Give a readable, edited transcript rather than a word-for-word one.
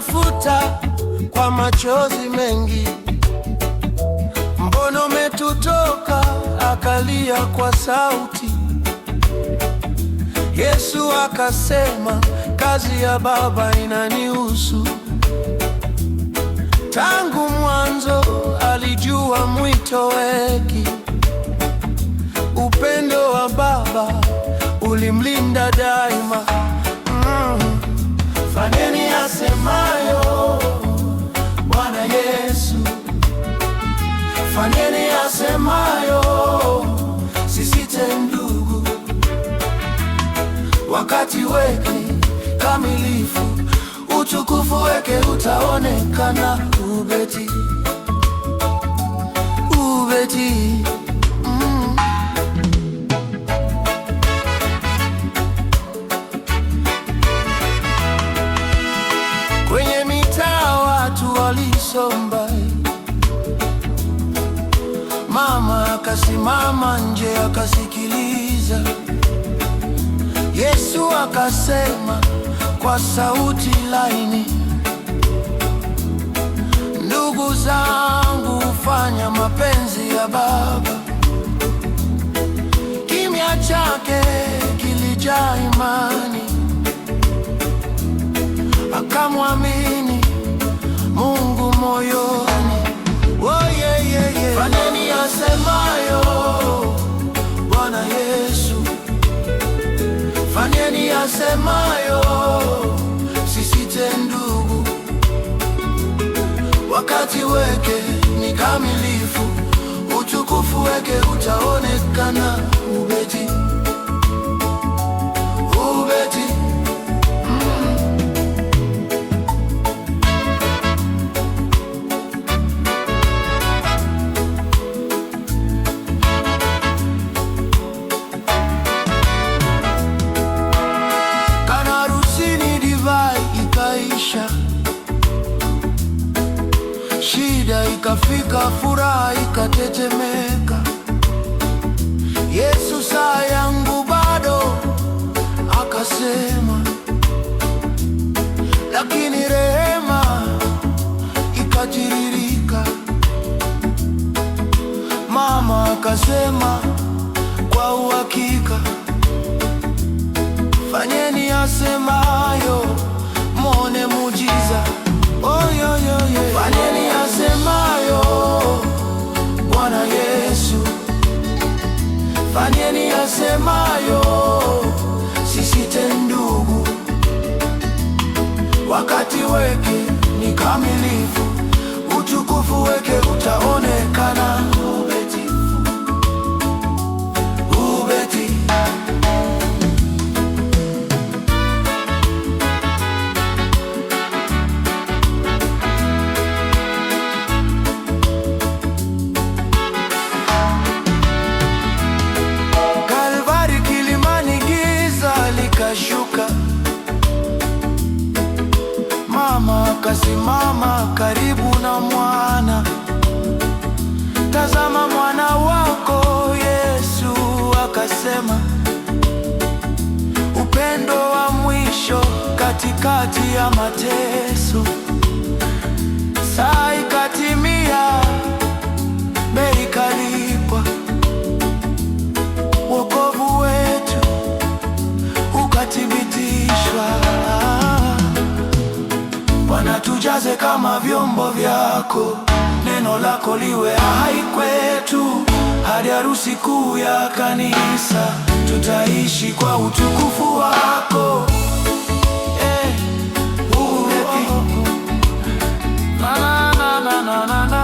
tulimtafuta kwa machozi mengi, mbona umetutoka? Akalia kwa sauti. Yesu akasema, kazi ya Baba inanihusu. Tangu mwanzo alijua mwito wetu. Upendo wa Baba ulimlinda daima. Fanyeni asemayo Bwana Yesu, fanyeni asemayo, sisite ndugu. Wakati weke kamilifu, utukufu weke utaonekana. Ubeti, ubeti. Kwenye mitaa watu walisomba. Mama akasimama nje akasikiliza. Yesu akasema kwa sauti laini, ndugu zangu, fanya mapenzi ya Baba. Kimya chake kilijaa imani, akamwamini Mungu moyoni. Oh, yeah, yeah, yeah. Fanyeni asemayo Bwana Yesu, fanyeni asemayo, sisite ndugu. Wakati weke ni kamilifu, utukufu weke utaonekana. Ubeti, ubeti. Shida ikafika, furaha ikatetemeka. Yesu, saa yangu bado, akasema. Lakini rehema ikatiririka. Mama akasema kwa uhakika, fanyeni asemayo, muone muujiza. Oh, yo, yo, yo. Fanyeni asemayo Bwana Yesu, fanyeni asemayo, sisite ndugu. Wakati weke ni kamilifu, utukufu weke utaonekana. Ubeti, ubeti. Shuka. Mama akasimama karibu na mwana. Tazama mwana wako. Yesu akasema, upendo wa mwisho katikati ya mateso. Saa ikatimia, bei ikalipwa. Wokovu wetu ukathibitishwa. Bwana, tujaze kama vyombo vyako, neno lako liwe hai kwetu. Hadi harusi kuu ya kanisa, tutaishi kwa utukufu wako. Na na na na na na.